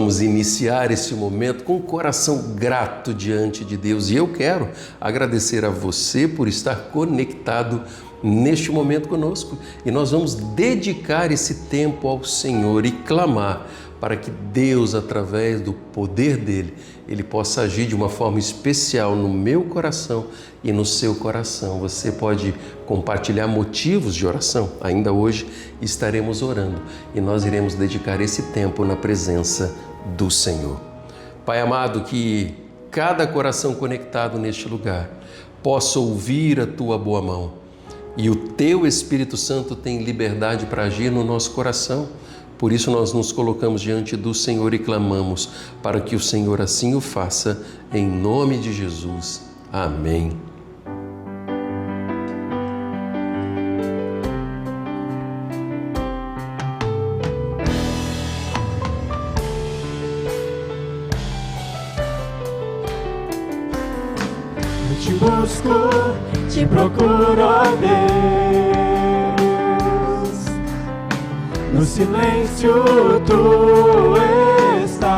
vamos iniciar esse momento com o coração grato diante de Deus. E eu quero agradecer a você por estar conectado neste momento conosco. E nós vamos dedicar esse tempo ao Senhor e clamar para que Deus, através do poder dEle, Ele possa agir de uma forma especial no meu coração e no seu coração. Você pode compartilhar motivos de oração. Ainda hoje estaremos orando e nós iremos dedicar esse tempo na presença do Senhor. Pai amado, que cada coração conectado neste lugar possa ouvir a Tua boa mão e o Teu Espírito Santo tem liberdade para agir no nosso coração. Por isso nós nos colocamos diante do Senhor e clamamos para que o Senhor assim o faça, em nome de Jesus. Amém. Eu te busco, te procuro, ó Deus. No silêncio tu estás.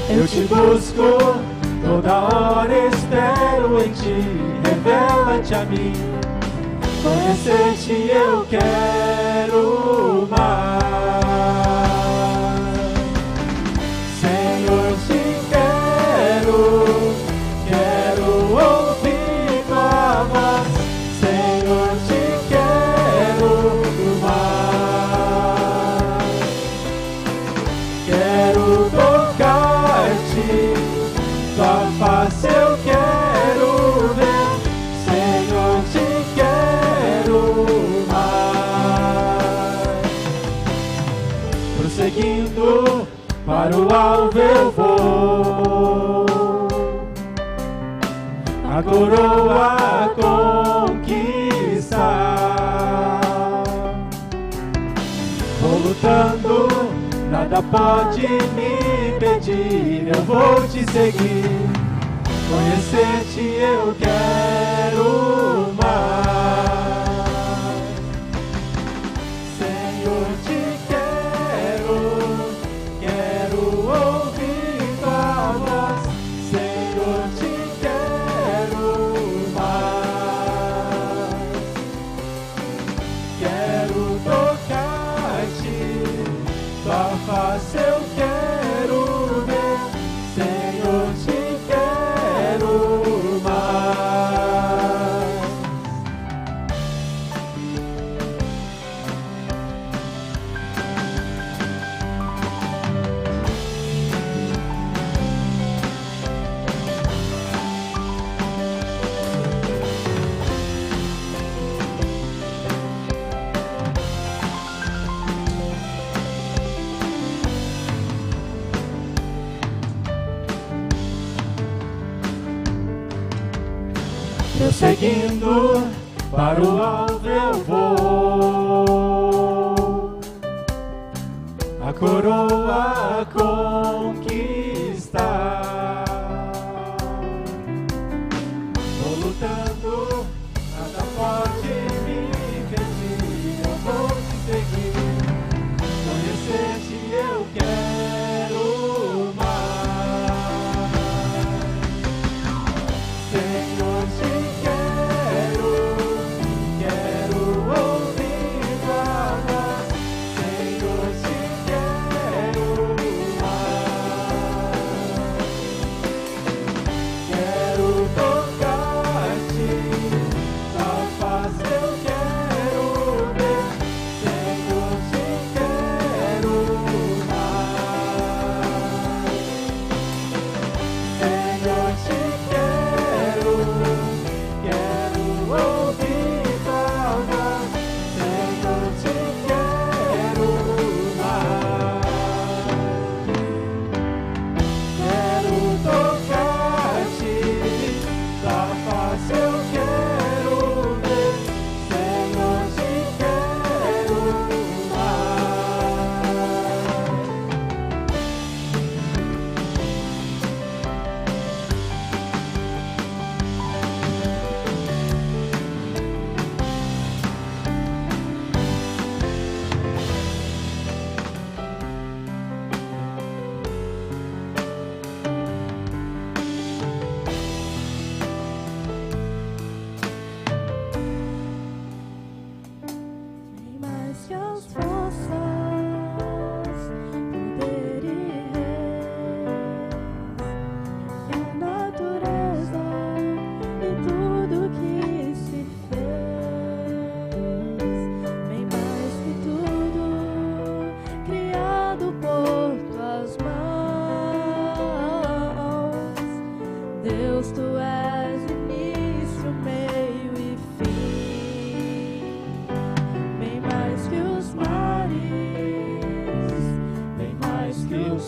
Eu te busco, toda hora espero em ti. Revela-te a mim, conhecer-te eu quero mais. Senhor, te quero ouvir tua voz. Senhor, te quero mais. Quero tocar-te, tua face eu quero ver. Senhor, te quero mais. Prosseguindo para o alvo eu vou, a coroa conquistar. Vou lutando, nada pode me impedir. Eu vou te seguir, conhecer-te eu quero mais. Senhor, te quero ouvir tua voz. Senhor, te quero mais. Quero tocar-te, tua face eu quero ver. Senhor, te quero mais. Prosseguindo para o alvo eu vou, a coroa conquistar. Vou lutando, nada pode me impedir. Eu vou te seguir, conhecer-te eu quero mais. Senhor, te quero ouvir tua voz. Senhor, te quero mais.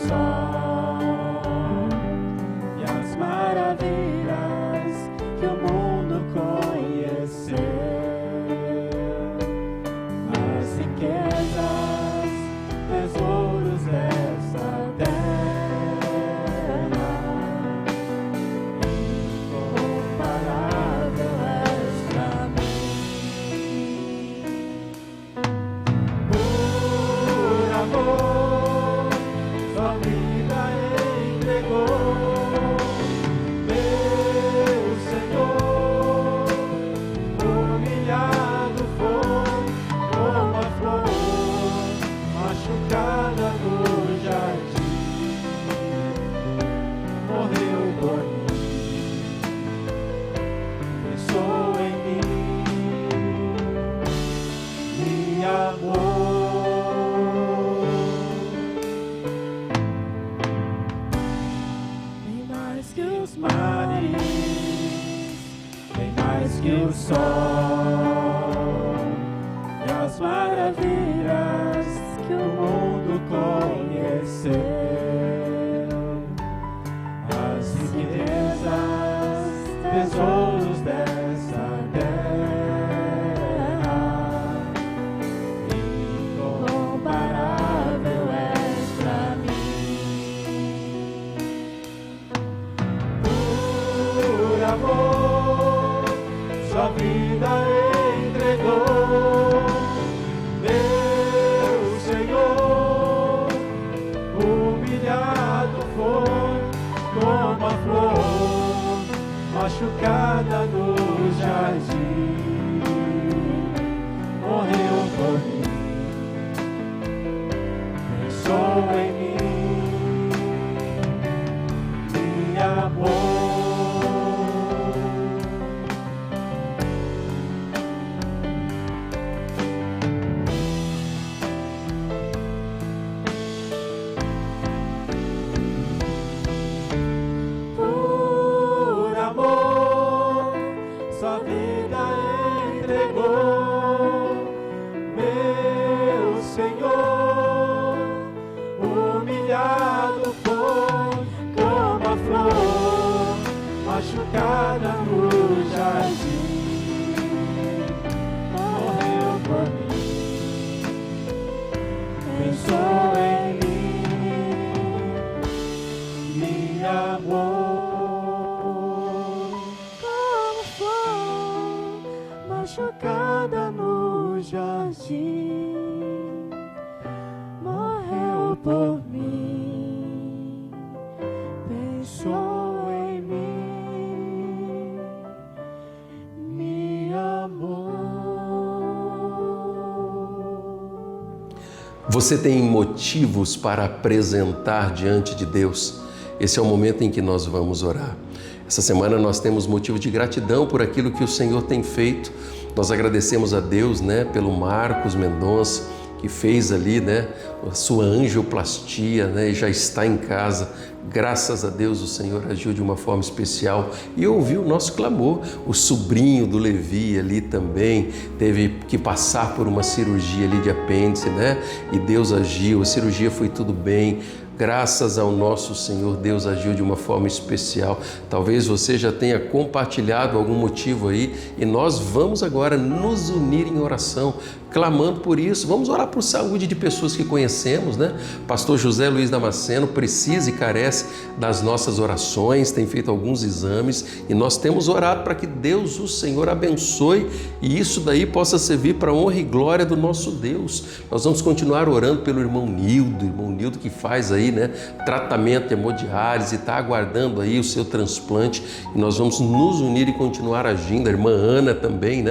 sol e as maravilhas que o mundo conheceu, as riquezas, tesouros dessa terra, incomparável és pra mim. Por amor, sua vida entregou, meu Senhor, humilhado foi como a flor machucada no jardim, morreu por mim, pensou em mim, me amou. Bem mais que os mares, bem mais que o sol e as maravilhas que o mundo conheceu, as riquezas, tesouros dessa terra, incomparável és pra mim. Por amor, sua vida entregou, meu Senhor, humilhado foi como a flor machucada no jardim, morreu por mim, pensou em mim, me amou. Por amor, sua vida entregou, meu Senhor, humilhado foi como a flor machucada no jardim, morreu por mim, pensou em mim, me amou. Como flor machucada no jardim, morreu por mim, pensou em mim, me amou. Você tem motivos para apresentar diante de Deus? Esse é o momento em que nós vamos orar. Essa semana nós temos motivo de gratidão por aquilo que o Senhor tem feito. Nós agradecemos a Deus, pelo Marcos Mendonça, que fez ali, a sua angioplastia, e já está em casa. Graças a Deus o Senhor agiu de uma forma especial e ouviu o nosso clamor. O sobrinho do Levi ali também teve que passar por uma cirurgia ali de apêndice, e Deus agiu, a cirurgia foi tudo bem. Graças ao nosso Senhor, Deus agiu de uma forma especial. Talvez você já tenha compartilhado algum motivo aí e nós vamos agora nos unir em oração, clamando por isso. Vamos orar por saúde de pessoas que conhecemos, Pastor José Luiz Damasceno precisa e carece das nossas orações, tem feito alguns exames e nós temos orado para que Deus, o Senhor, abençoe e isso daí possa servir para a honra e glória do nosso Deus. Nós vamos continuar orando pelo irmão Nildo que faz aí, tratamento de hemodiálise, está aguardando aí o seu transplante e nós vamos nos unir e continuar agindo. A irmã Ana também,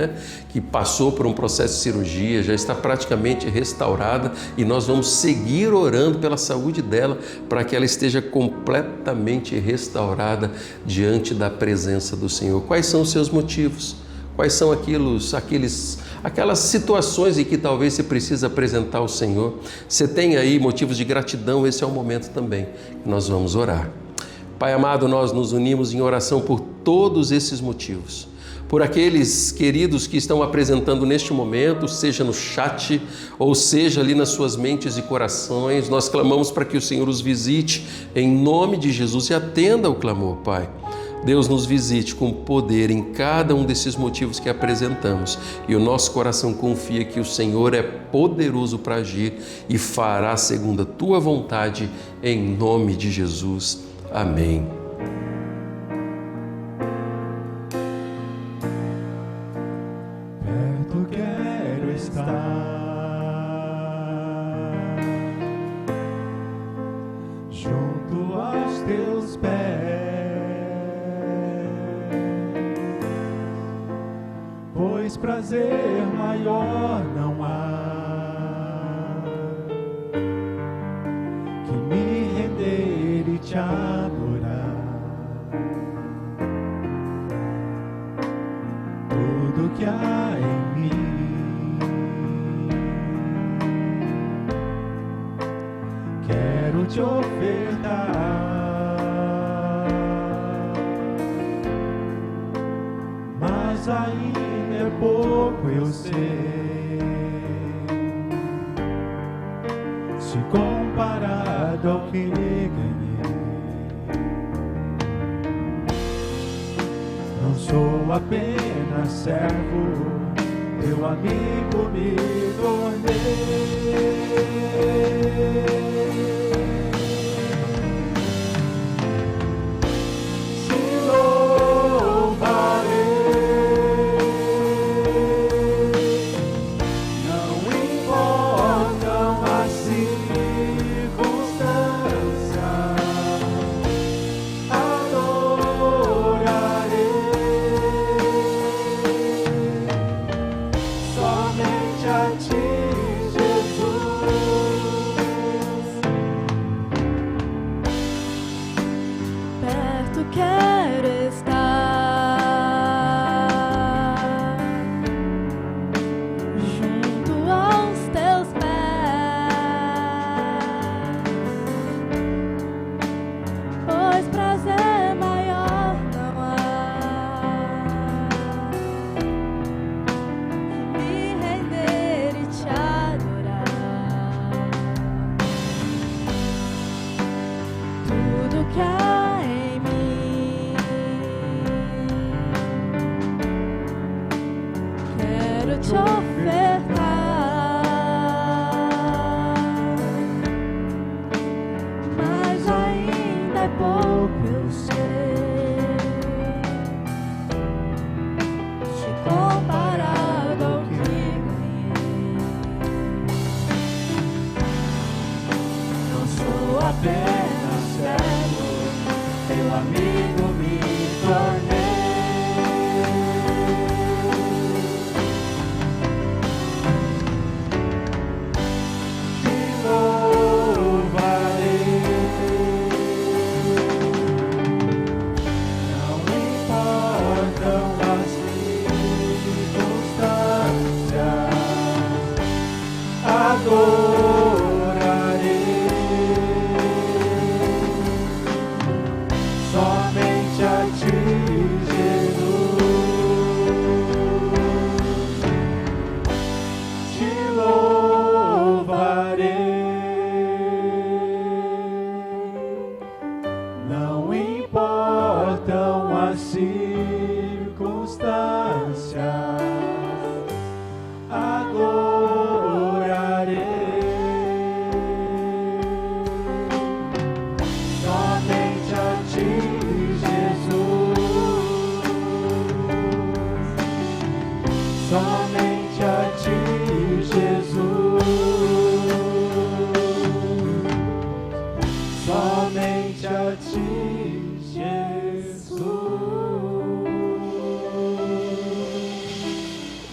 que passou por um processo de cirurgia, já está praticamente restaurada e nós vamos seguir orando pela saúde dela para que ela esteja completamente restaurada diante da presença do Senhor. Quais são os seus motivos? Quais são aquelas situações em que talvez você precisa apresentar ao Senhor? Você tem aí motivos de gratidão, esse é o momento também que nós vamos orar. Pai amado, nós nos unimos em oração por todos esses motivos. por aqueles queridos que estão apresentando neste momento, seja no chat ou seja ali nas suas mentes e corações. Nós clamamos para que o Senhor os visite em nome de Jesus e atenda o clamor, Pai. Deus nos visite com poder em cada um desses motivos que apresentamos e o nosso coração confia que o Senhor é poderoso para agir e fará segundo a tua vontade, em nome de Jesus. Amém. Perto quero estar, junto aos teus pés, pois prazer maior não há que me render e te adorar. Tudo que há em mim quero te ofertar, mas ainda é pouco, eu sei, se comparado ao que ganhei. Não sou apenas servo, teu amigo me tornei.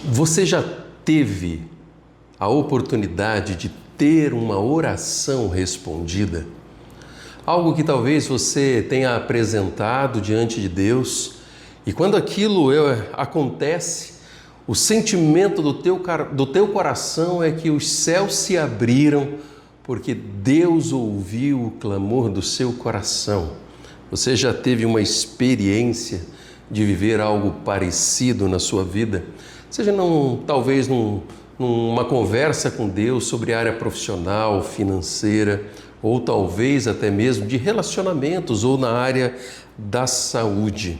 Você já teve a oportunidade de ter uma oração respondida? Algo que talvez você tenha apresentado diante de Deus e quando aquilo acontece, o sentimento do teu coração é que os céus se abriram porque Deus ouviu o clamor do seu coração. Você já teve uma experiência de viver algo parecido na sua vida? Seja talvez numa conversa com Deus sobre a área profissional, financeira, ou talvez até mesmo de relacionamentos ou na área da saúde.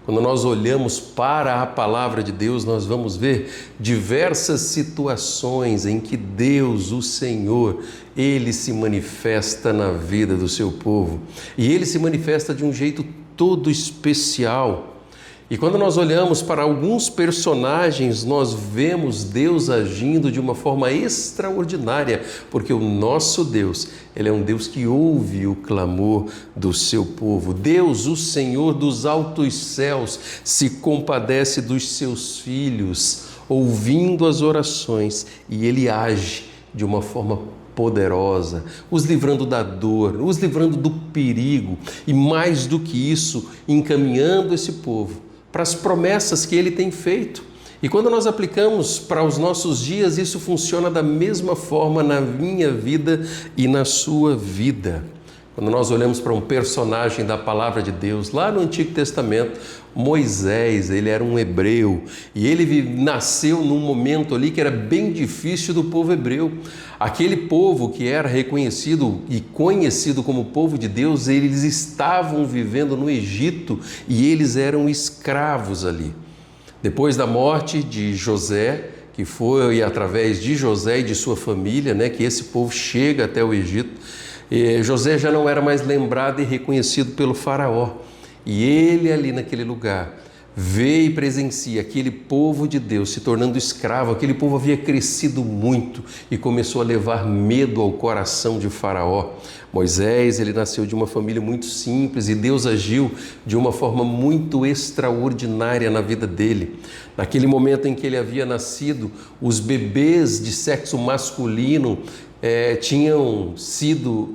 Quando nós olhamos para a palavra de Deus, nós vamos ver diversas situações em que Deus, o Senhor, Ele se manifesta na vida do seu povo. E Ele se manifesta de um jeito todo especial. E quando nós olhamos para alguns personagens, nós vemos Deus agindo de uma forma extraordinária, porque o nosso Deus, Ele é um Deus que ouve o clamor do seu povo. Deus, o Senhor dos altos céus, se compadece dos seus filhos, ouvindo as orações, e Ele age de uma forma poderosa, os livrando da dor, os livrando do perigo, e mais do que isso, encaminhando esse povo para as promessas que Ele tem feito. E quando nós aplicamos para os nossos dias, isso funciona da mesma forma na minha vida e na sua vida. Quando nós olhamos para um personagem da palavra de Deus, lá no Antigo Testamento, Moisés, ele era um hebreu e ele nasceu num momento ali que era bem difícil do povo hebreu. Aquele povo que era reconhecido e conhecido como povo de Deus, eles estavam vivendo no Egito e eles eram escravos ali. Depois da morte de José, que foi através de José e de sua família, que esse povo chega até o Egito, José já não era mais lembrado e reconhecido pelo faraó. E ele ali naquele lugar vê e presencia aquele povo de Deus se tornando escravo. Aquele povo havia crescido muito e começou a levar medo ao coração de faraó. Moisés, ele nasceu de uma família muito simples e Deus agiu de uma forma muito extraordinária na vida dele. Naquele momento em que ele havia nascido, os bebês de sexo masculino tinham sido,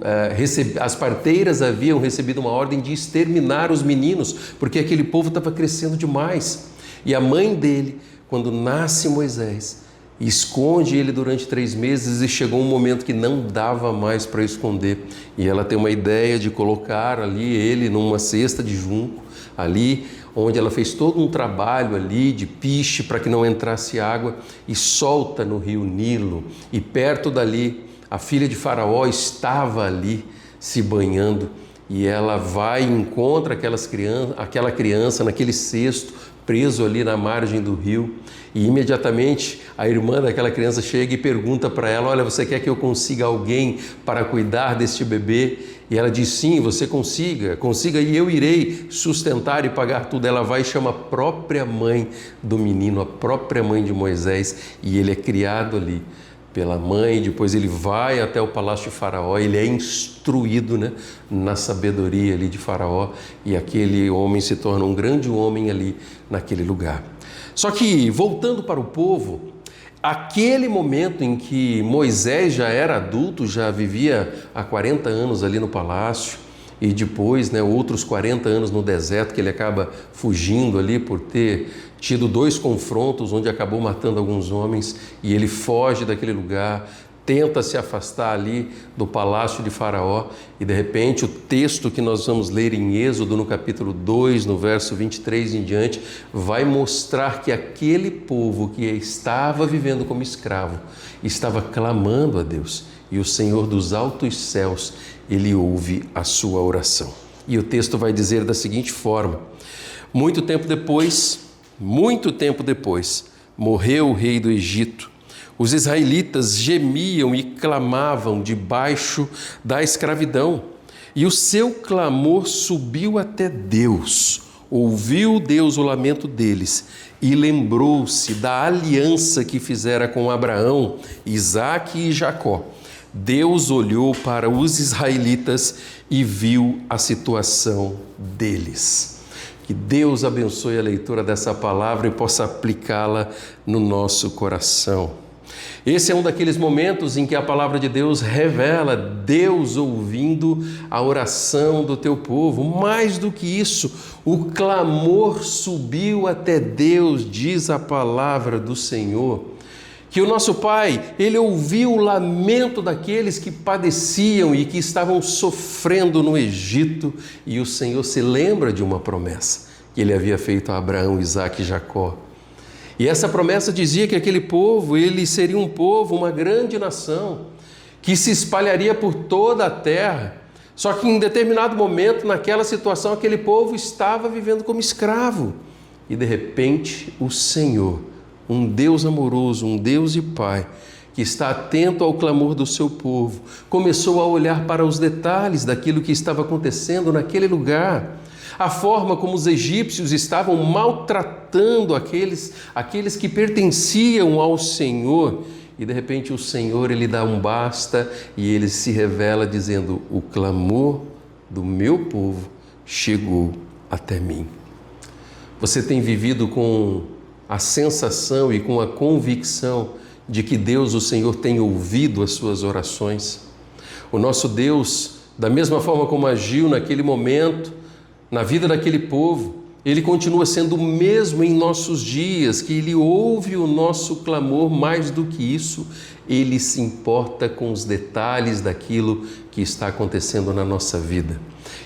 as parteiras haviam recebido uma ordem de exterminar os meninos, porque aquele povo estava crescendo demais. E a mãe dele, quando nasce Moisés, esconde ele durante 3 meses e chegou um momento que não dava mais para esconder. E ela tem uma ideia de colocar ali ele numa cesta de junco, ali onde ela fez todo um trabalho ali de piche para que não entrasse água e solta no rio Nilo. E perto dali, a filha de Faraó estava ali se banhando e ela vai e encontra aquela criança naquele cesto, preso ali na margem do rio. E imediatamente a irmã daquela criança chega e pergunta para ela: olha, você quer que eu consiga alguém para cuidar deste bebê? E ela diz: sim, você consiga e eu irei sustentar e pagar tudo. Ela vai e chama a própria mãe do menino, a própria mãe de Moisés, e ele é criado ali pela mãe. Depois ele vai até o palácio de Faraó, ele é instruído na sabedoria ali de Faraó, e aquele homem se torna um grande homem ali naquele lugar. Só que, voltando para o povo, aquele momento em que Moisés já era adulto, já vivia há 40 anos ali no palácio, e depois outros 40 anos no deserto, que ele acaba fugindo ali por ter tido 2 confrontos onde acabou matando alguns homens, e ele foge daquele lugar, tenta se afastar ali do palácio de Faraó, e de repente o texto que nós vamos ler em Êxodo, no capítulo 2, no verso 23 em diante, vai mostrar que aquele povo que estava vivendo como escravo, estava clamando a Deus, e o Senhor dos altos céus, Ele ouve a sua oração. E o texto vai dizer da seguinte forma: muito tempo depois, morreu o rei do Egito. Os israelitas gemiam e clamavam debaixo da escravidão, e o seu clamor subiu até Deus. Ouviu Deus o lamento deles e lembrou-se da aliança que fizera com Abraão, Isaque e Jacó. Deus olhou para os israelitas e viu a situação deles. Que Deus abençoe a leitura dessa palavra e possa aplicá-la no nosso coração. Esse é um daqueles momentos em que a palavra de Deus revela Deus ouvindo a oração do teu povo. Mais do que isso, o clamor subiu até Deus, diz a palavra do Senhor. Que o nosso Pai, Ele ouviu o lamento daqueles que padeciam e que estavam sofrendo no Egito, e o Senhor se lembra de uma promessa, que ele havia feito a Abraão, Isaque e Jacó. E essa promessa dizia que aquele povo, ele seria um povo, uma grande nação, que se espalharia por toda a terra. Só que em determinado momento, naquela situação, aquele povo estava vivendo como escravo. E de repente, o Senhor, um Deus amoroso, um Deus e Pai, que está atento ao clamor do seu povo, começou a olhar para os detalhes daquilo que estava acontecendo naquele lugar. A forma como os egípcios estavam maltratando aqueles que pertenciam ao Senhor. E de repente o Senhor, ele dá um basta e ele se revela dizendo: o clamor do meu povo chegou até mim. Você tem vivido com a sensação e com a convicção de que Deus, o Senhor, tem ouvido as suas orações? O nosso Deus, da mesma forma como agiu naquele momento, na vida daquele povo, Ele continua sendo o mesmo em nossos dias, que Ele ouve o nosso clamor. Mais do que isso, Ele se importa com os detalhes daquilo que está acontecendo na nossa vida.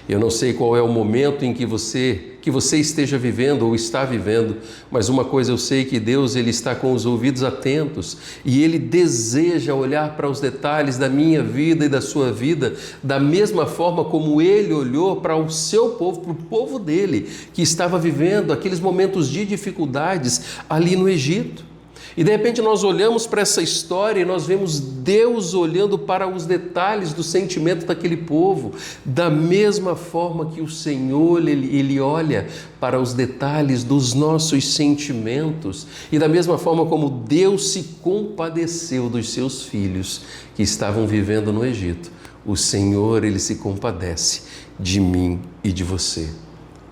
Eu não sei qual é o momento em que você esteja vivendo ou está vivendo, mas uma coisa eu sei, que Deus, Ele está com os ouvidos atentos e Ele deseja olhar para os detalhes da minha vida e da sua vida, da mesma forma como Ele olhou para o seu povo, para o povo dele, que estava vivendo aqueles momentos de dificuldades ali no Egito. E de repente nós olhamos para essa história e nós vemos Deus olhando para os detalhes do sentimento daquele povo, da mesma forma que o Senhor, Ele olha para os detalhes dos nossos sentimentos, e da mesma forma como Deus se compadeceu dos seus filhos que estavam vivendo no Egito, o Senhor, Ele se compadece de mim e de você.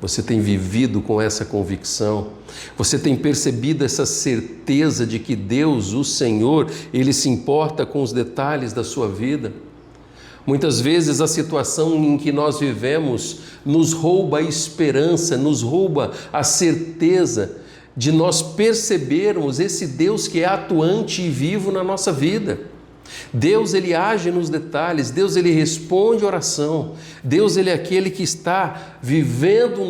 Você tem vivido com essa convicção? Você tem percebido essa certeza de que Deus, o Senhor, Ele se importa com os detalhes da sua vida? Muitas vezes a situação em que nós vivemos nos rouba a esperança, nos rouba a certeza de nós percebermos esse Deus que é atuante e vivo na nossa vida. Deus, Ele age nos detalhes, Deus, Ele responde oração, Deus, Ele é aquele que está vivendo ao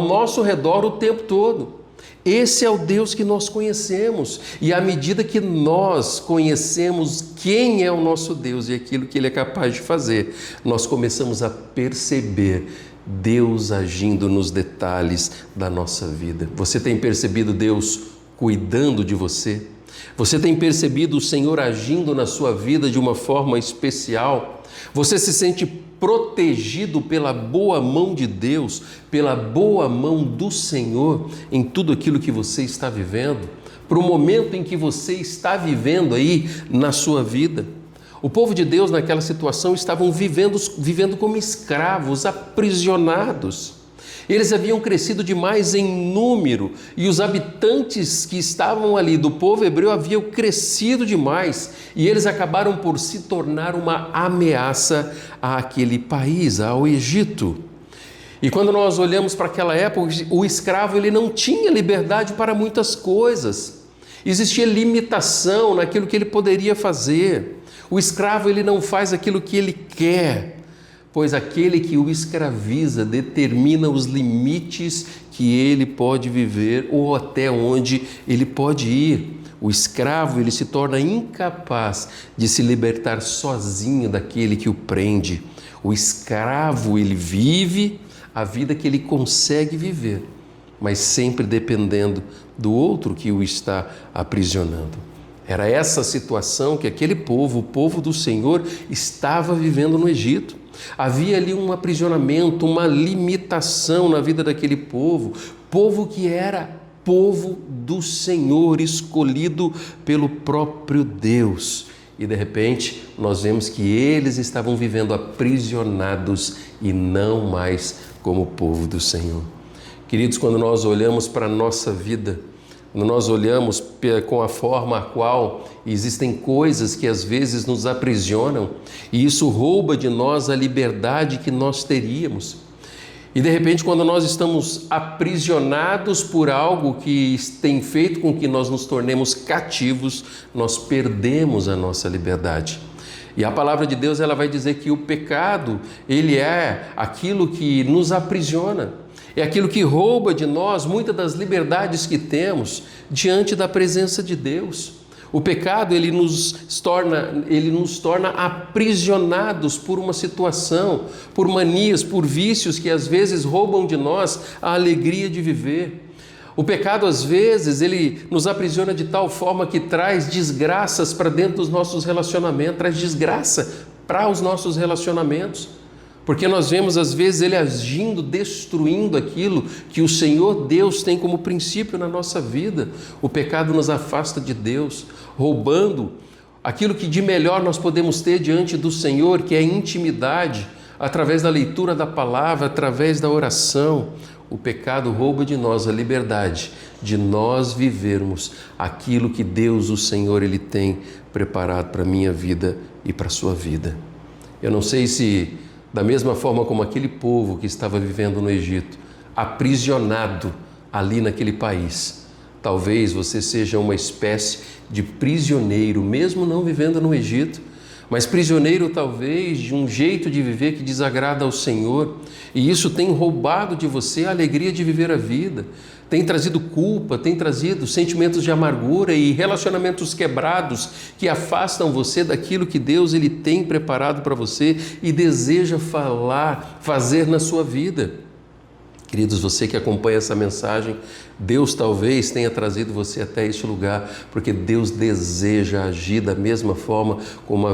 nosso redor o tempo todo. Esse é o Deus que nós conhecemos, e à medida que nós conhecemos quem é o nosso Deus e aquilo que Ele é capaz de fazer, nós começamos a perceber Deus agindo nos detalhes da nossa vida. Você tem percebido Deus cuidando de você? Você tem percebido o Senhor agindo na sua vida de uma forma especial? Você se sente protegido pela boa mão de Deus, pela boa mão do Senhor em tudo aquilo que você está vivendo? Para o momento em que você está vivendo aí na sua vida? O povo de Deus naquela situação estavam vivendo como escravos, aprisionados. Eles haviam crescido demais em número e os habitantes que estavam ali do povo hebreu haviam crescido demais e eles acabaram por se tornar uma ameaça àquele país, ao Egito. E quando nós olhamos para aquela época, o escravo, ele não tinha liberdade para muitas coisas. Existia limitação naquilo que ele poderia fazer. O escravo, ele não faz aquilo que ele quer, pois aquele que o escraviza determina os limites que ele pode viver ou até onde ele pode ir. O escravo, ele se torna incapaz de se libertar sozinho daquele que o prende. O escravo, ele vive a vida que ele consegue viver, mas sempre dependendo do outro que o está aprisionando. Era essa situação que aquele povo, o povo do Senhor, estava vivendo no Egito. Havia ali um aprisionamento, uma limitação na vida daquele povo que era povo do Senhor, escolhido pelo próprio Deus. E de repente nós vemos que eles estavam vivendo aprisionados e não mais como povo do Senhor. Queridos, quando nós olhamos para a nossa vida, quando nós olhamos com a forma a qual existem coisas que às vezes nos aprisionam, e isso rouba de nós a liberdade que nós teríamos. E de repente, quando nós estamos aprisionados por algo que tem feito com que nós nos tornemos cativos, nós perdemos a nossa liberdade. E a palavra de Deus ela vai dizer que o pecado, ele é aquilo que nos aprisiona, é aquilo que rouba de nós muitas das liberdades que temos diante da presença de Deus. O pecado ele nos torna aprisionados por uma situação, por manias, por vícios que às vezes roubam de nós a alegria de viver. O pecado, às vezes, ele nos aprisiona de tal forma que traz desgraças para dentro dos nossos relacionamentos, traz desgraça para os nossos relacionamentos, porque nós vemos, às vezes, ele agindo, destruindo aquilo que o Senhor Deus tem como princípio na nossa vida. O pecado nos afasta de Deus, roubando aquilo que de melhor nós podemos ter diante do Senhor, que é a intimidade, através da leitura da palavra, através da oração. O pecado rouba de nós a liberdade de nós vivermos aquilo que Deus, o Senhor, Ele tem preparado para a minha vida e para a sua vida. Eu não sei se, da mesma forma como aquele povo que estava vivendo no Egito, aprisionado ali naquele país, talvez você seja uma espécie de prisioneiro, mesmo não vivendo no Egito, mas prisioneiro talvez de um jeito de viver que desagrada ao Senhor, e isso tem roubado de você a alegria de viver a vida, tem trazido culpa, tem trazido sentimentos de amargura e relacionamentos quebrados que afastam você daquilo que Deus ele tem preparado para você e deseja fazer na sua vida. Queridos, você que acompanha essa mensagem, Deus talvez tenha trazido você até este lugar, porque Deus deseja agir da mesma forma como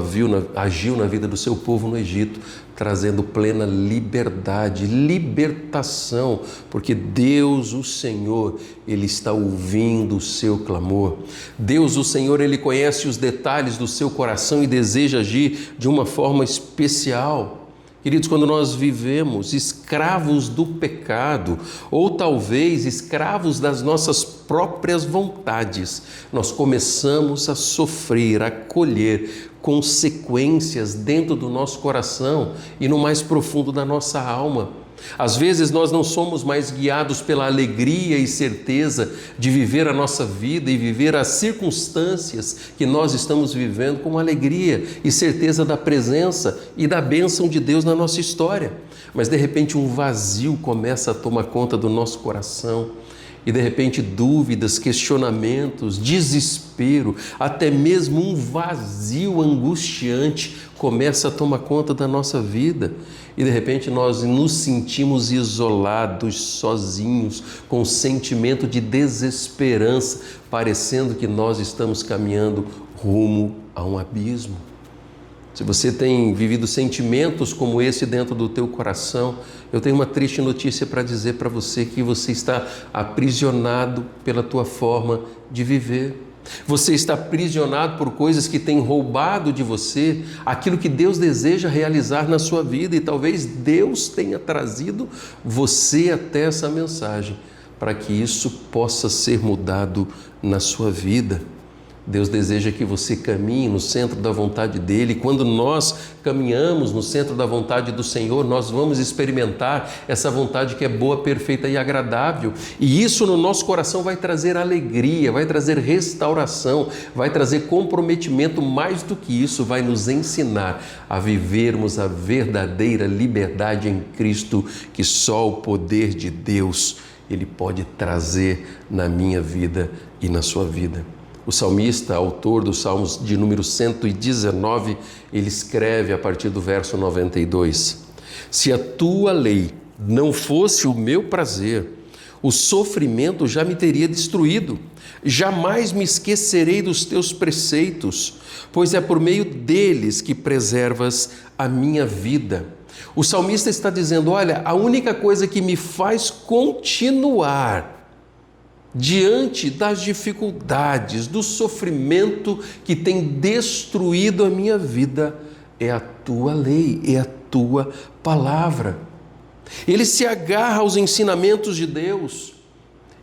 agiu na vida do seu povo no Egito, trazendo plena liberdade, libertação, porque Deus, o Senhor, Ele está ouvindo o seu clamor. Deus, o Senhor, Ele conhece os detalhes do seu coração e deseja agir de uma forma especial. Queridos, quando nós vivemos escravos do pecado, ou talvez escravos das nossas próprias vontades, nós começamos a sofrer, a colher consequências dentro do nosso coração e no mais profundo da nossa alma. Às vezes nós não somos mais guiados pela alegria e certeza de viver a nossa vida e viver as circunstâncias que nós estamos vivendo com alegria e certeza da presença e da bênção de Deus na nossa história. Mas de repente um vazio começa a tomar conta do nosso coração e de repente dúvidas, questionamentos, desespero, até mesmo um vazio angustiante começa a tomar conta da nossa vida e de repente nós nos sentimos isolados, sozinhos, com um sentimento de desesperança, parecendo que nós estamos caminhando rumo a um abismo. Se você tem vivido sentimentos como esse dentro do teu coração, eu tenho uma triste notícia para dizer para você que você está aprisionado pela tua forma de viver. Você está aprisionado por coisas que têm roubado de você aquilo que Deus deseja realizar na sua vida e talvez Deus tenha trazido você até essa mensagem para que isso possa ser mudado na sua vida. Deus deseja que você caminhe no centro da vontade dEle. Quando nós caminhamos no centro da vontade do Senhor, nós vamos experimentar essa vontade que é boa, perfeita e agradável. E isso no nosso coração vai trazer alegria, vai trazer restauração, vai trazer comprometimento. Mais do que isso, vai nos ensinar a vivermos a verdadeira liberdade em Cristo, que só o poder de Deus Ele pode trazer na minha vida e na sua vida. O salmista, autor dos Salmos de número 119, ele escreve a partir do verso 92: Se a tua lei não fosse o meu prazer, o sofrimento já me teria destruído. Jamais me esquecerei dos teus preceitos, pois é por meio deles que preservas a minha vida. O salmista está dizendo: olha, a única coisa que me faz continuar diante das dificuldades, do sofrimento que tem destruído a minha vida, é a tua lei, é a tua palavra. Ele se agarra aos ensinamentos de Deus,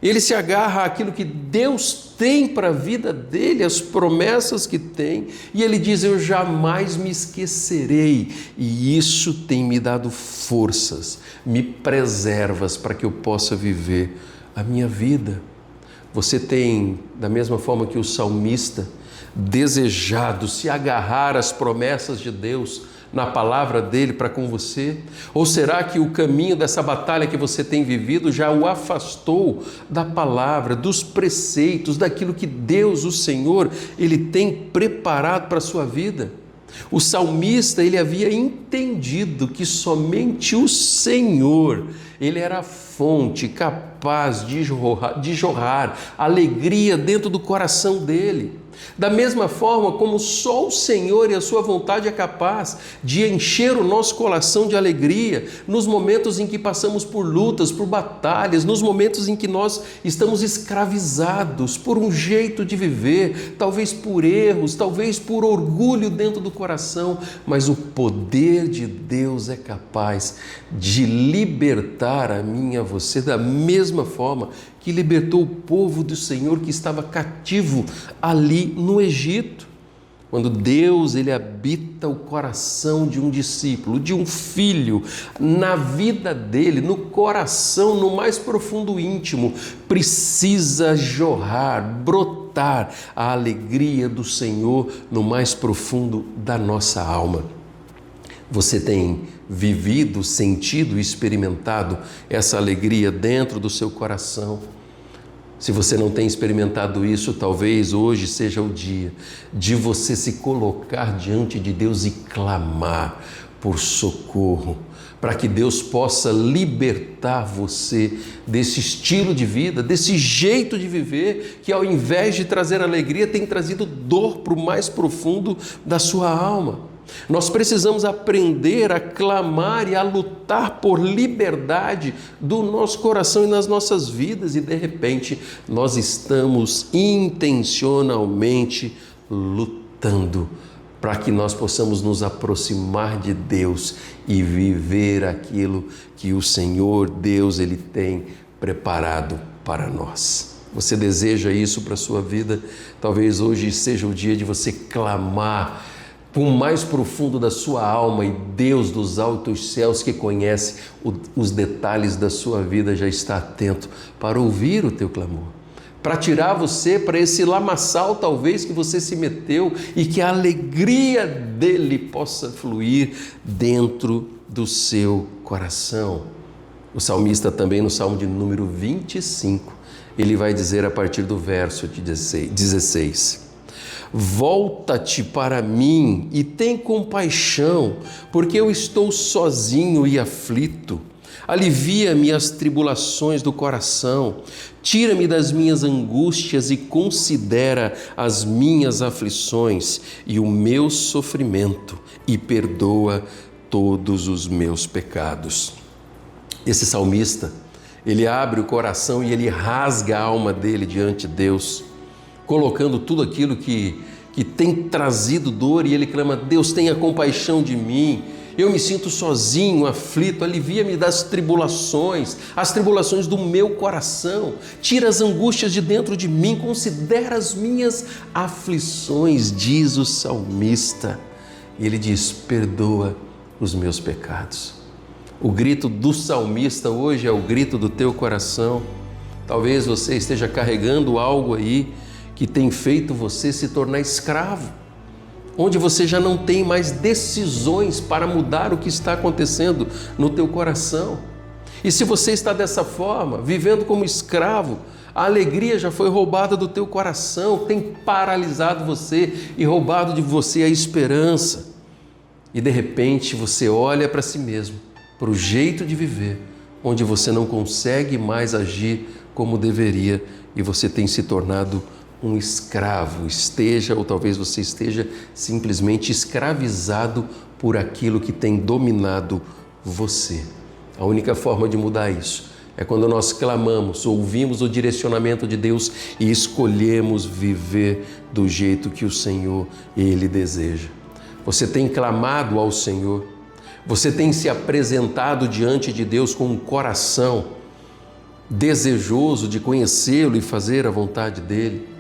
ele se agarra àquilo que Deus tem para a vida dele, as promessas que tem, e ele diz: eu jamais me esquecerei, e isso tem me dado forças, me preservas para que eu possa viver a minha vida. Você tem, da mesma forma que o salmista, desejado se agarrar às promessas de Deus na palavra dele para com você? Ou será que o caminho dessa batalha que você tem vivido já o afastou da palavra, dos preceitos, daquilo que Deus, o Senhor, ele tem preparado para a sua vida? O salmista, ele havia entendido que somente o Senhor, ele era a fonte capaz de jorrar alegria dentro do coração dele. Da mesma forma como só o Senhor e a sua vontade é capaz de encher o nosso coração de alegria nos momentos em que passamos por lutas, por batalhas, nos momentos em que nós estamos escravizados por um jeito de viver, talvez por erros, talvez por orgulho dentro do coração, mas o poder de Deus é capaz de libertar a mim e a você da mesma forma que libertou o povo do Senhor que estava cativo ali no Egito. Quando Deus, ele habita o coração de um discípulo, de um filho, na vida dele, no coração, no mais profundo íntimo, precisa jorrar, brotar a alegria do Senhor no mais profundo da nossa alma. Você tem vivido, sentido, experimentado essa alegria dentro do seu coração? Se você não tem experimentado isso, talvez hoje seja o dia de você se colocar diante de Deus e clamar por socorro, para que Deus possa libertar você desse estilo de vida, desse jeito de viver, que ao invés de trazer alegria, tem trazido dor para o mais profundo da sua alma. Nós precisamos aprender a clamar e a lutar por liberdade do nosso coração e nas nossas vidas, e de repente nós estamos intencionalmente lutando para que nós possamos nos aproximar de Deus e viver aquilo que o Senhor Deus, ele tem preparado para nós. Você deseja isso para a sua vida? Talvez hoje seja o dia de você clamar para o mais profundo da sua alma, e Deus dos altos céus, que conhece os detalhes da sua vida, já está atento para ouvir o teu clamor, para tirar você para esse lamaçal talvez que você se meteu, e que a alegria dele possa fluir dentro do seu coração. O salmista também, no Salmo de número 25, ele vai dizer a partir do verso 16: volta-te para mim e tem compaixão, porque eu estou sozinho e aflito. Alivia-me as tribulações do coração, tira-me das minhas angústias e considera as minhas aflições e o meu sofrimento e perdoa todos os meus pecados. Esse salmista, ele abre o coração e ele rasga a alma dele diante de Deus, colocando tudo aquilo que tem trazido dor, e ele clama: Deus, tenha compaixão de mim, eu me sinto sozinho, aflito, alivia-me das tribulações, as tribulações do meu coração, tira as angústias de dentro de mim, considera as minhas aflições, diz o salmista. E ele diz: perdoa os meus pecados. O grito do salmista hoje é o grito do teu coração. Talvez você esteja carregando algo aí que tem feito você se tornar escravo, onde você já não tem mais decisões para mudar o que está acontecendo no teu coração. E se você está dessa forma, vivendo como escravo, a alegria já foi roubada do teu coração, tem paralisado você e roubado de você a esperança. E de repente você olha para si mesmo, para o jeito de viver, onde você não consegue mais agir como deveria, e você tem se tornado um escravo, ou talvez você esteja simplesmente escravizado por aquilo que tem dominado você. A única forma de mudar isso é quando nós clamamos, ouvimos o direcionamento de Deus e escolhemos viver do jeito que o Senhor, ele deseja. Você tem clamado ao Senhor, você tem se apresentado diante de Deus com um coração desejoso de conhecê-lo e fazer a vontade dele.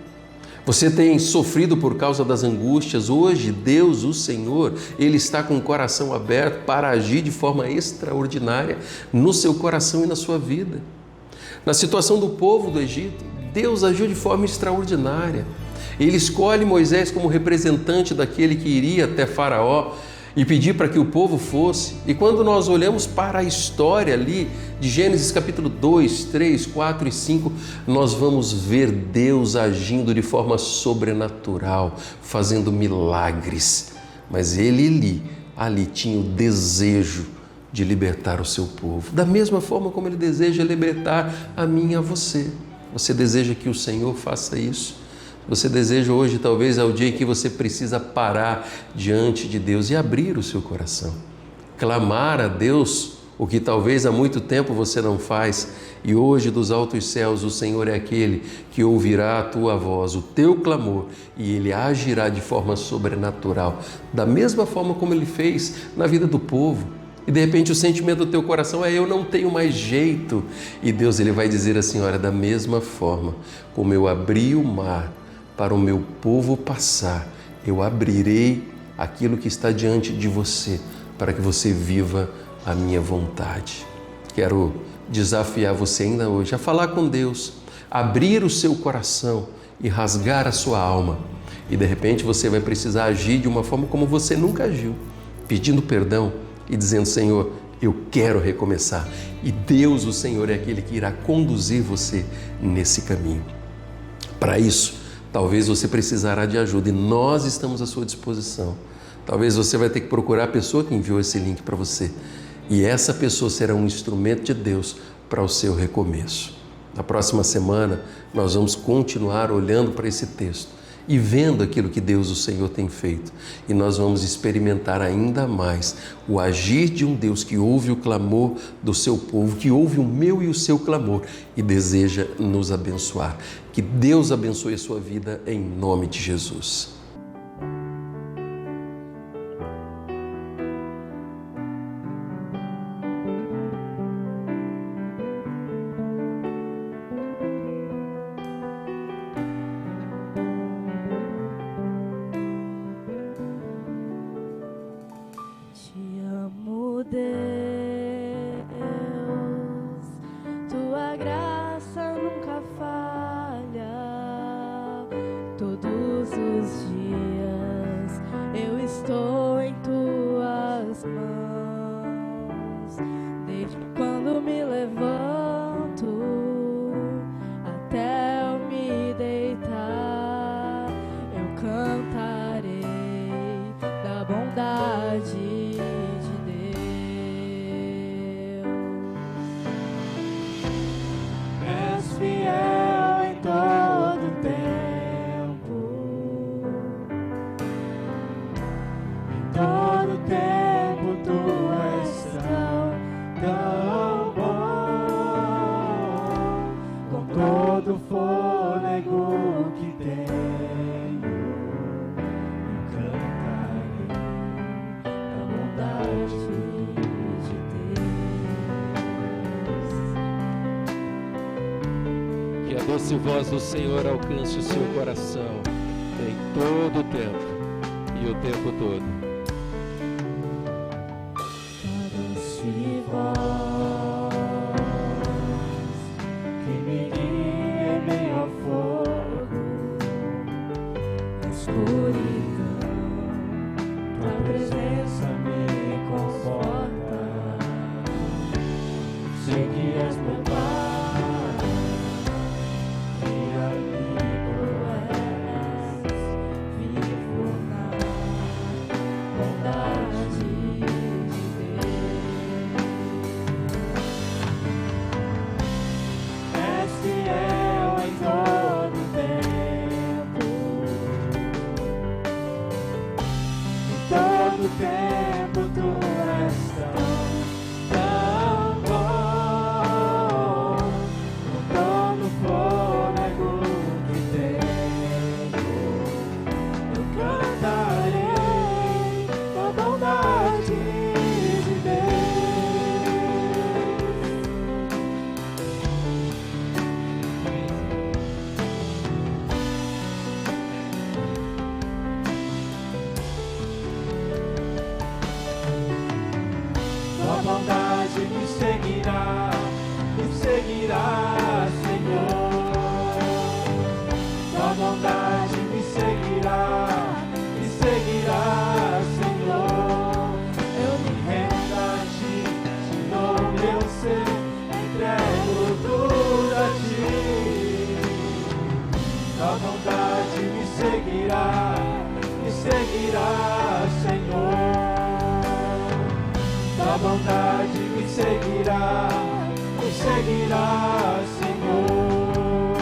Você tem sofrido por causa das angústias. Hoje, Deus, o Senhor, ele está com o coração aberto para agir de forma extraordinária no seu coração e na sua vida. Na situação do povo do Egito, Deus agiu de forma extraordinária. Ele escolhe Moisés como representante daquele que iria até Faraó e pedir para que o povo fosse. E quando nós olhamos para a história ali de Gênesis capítulo 2, 3, 4 e 5, nós vamos ver Deus agindo de forma sobrenatural, fazendo milagres. Mas ele ali tinha o desejo de libertar o seu povo, da mesma forma como ele deseja libertar a mim e a você. Você deseja que o Senhor faça isso? Você deseja hoje, talvez é o dia em que você precisa parar diante de Deus e abrir o seu coração, clamar a Deus o que talvez há muito tempo você não faz, e hoje dos altos céus o Senhor é aquele que ouvirá a tua voz, o teu clamor, e Ele agirá de forma sobrenatural, da mesma forma como Ele fez na vida do povo. E de repente o sentimento do teu coração é: eu não tenho mais jeito. E Deus ele vai dizer assim: olha, da mesma forma como eu abri o mar para o meu povo passar, eu abrirei aquilo que está diante de você para que você viva a minha vontade. Quero desafiar você ainda hoje a falar com Deus, abrir o seu coração e rasgar a sua alma. E de repente você vai precisar agir de uma forma como você nunca agiu, pedindo perdão e dizendo: Senhor, eu quero recomeçar. E Deus, o Senhor, é aquele que irá conduzir você nesse caminho. Para isso, talvez você precisará de ajuda e nós estamos à sua disposição. Talvez você vai ter que procurar a pessoa que enviou esse link para você. E essa pessoa será um instrumento de Deus para o seu recomeço. Na próxima semana, nós vamos continuar olhando para esse texto e vendo aquilo que Deus, o Senhor, tem feito. E nós vamos experimentar ainda mais o agir de um Deus que ouve o clamor do seu povo, que ouve o meu e o seu clamor e deseja nos abençoar. Que Deus abençoe a sua vida em nome de Jesus. Que a doce voz do Senhor alcance o seu coração em todo o tempo e o tempo todo. A doce voz que me guia em meio ao fogo, na escuridão, tua presença me conforta. Sei que és meu Pai. Senhor, tua bondade me tua bondade me seguirá, Senhor.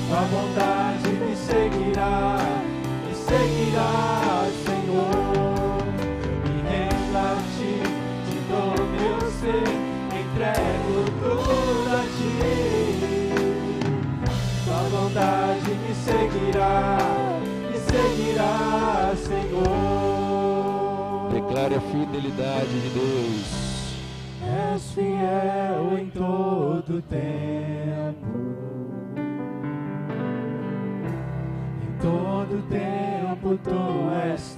Tua bondade me seguirá, Senhor. Me rendo a ti, te dou meu ser, entrego tudo a ti. Tua bondade me seguirá, Senhor. Declare a fidelidade de Deus. És fiel em todo tempo. Em todo tempo tu és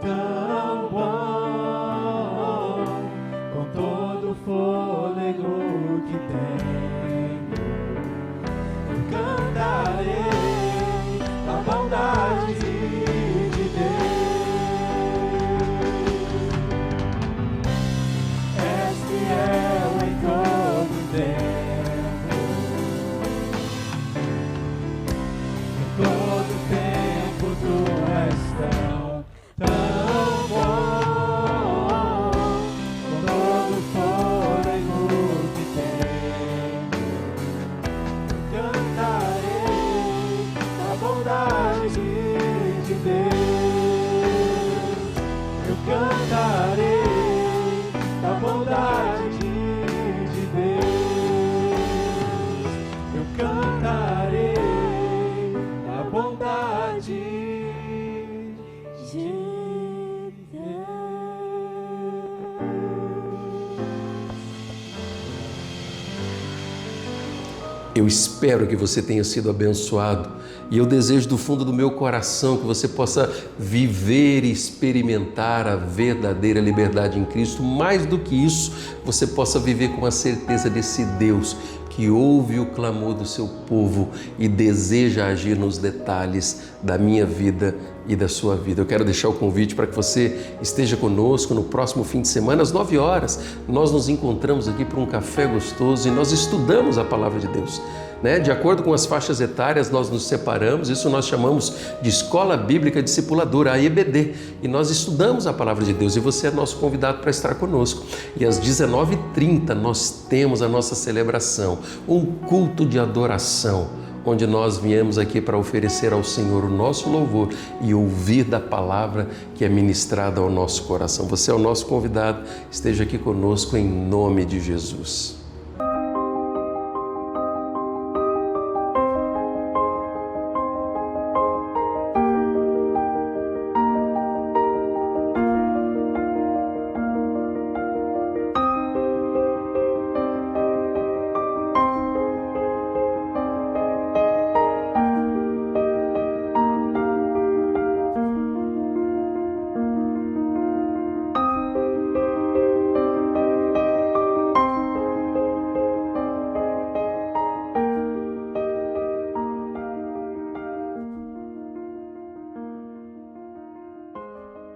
tão bom. Com todo o fôlego que tenho, eu cantarei a bondade de Deus. És fiel em todo tempo. Em todo tempo tu és tão bom. Com todo o fôlego que tenho, cantarei a bondade de Deus. Eu cantarei a bondade de Deus. Eu cantarei a bondade de Deus. Eu espero que você tenha sido abençoado e eu desejo do fundo do meu coração que você possa viver e experimentar a verdadeira liberdade em Cristo. Mais do que isso, você possa viver com a certeza desse Deus que ouve o clamor do seu povo e deseja agir nos detalhes da minha vida e da sua vida. Eu quero deixar o convite para que você esteja conosco no próximo fim de semana, às 9 horas. Nós nos encontramos aqui para um café gostoso e nós estudamos a palavra de Deus. De acordo com as faixas etárias, nós nos separamos, isso nós chamamos de Escola Bíblica Discipuladora, a EBD, e nós estudamos a Palavra de Deus e você é nosso convidado para estar conosco. E às 19h30 nós temos a nossa celebração, um culto de adoração, onde nós viemos aqui para oferecer ao Senhor o nosso louvor e ouvir da palavra que é ministrada ao nosso coração. Você é o nosso convidado, esteja aqui conosco em nome de Jesus.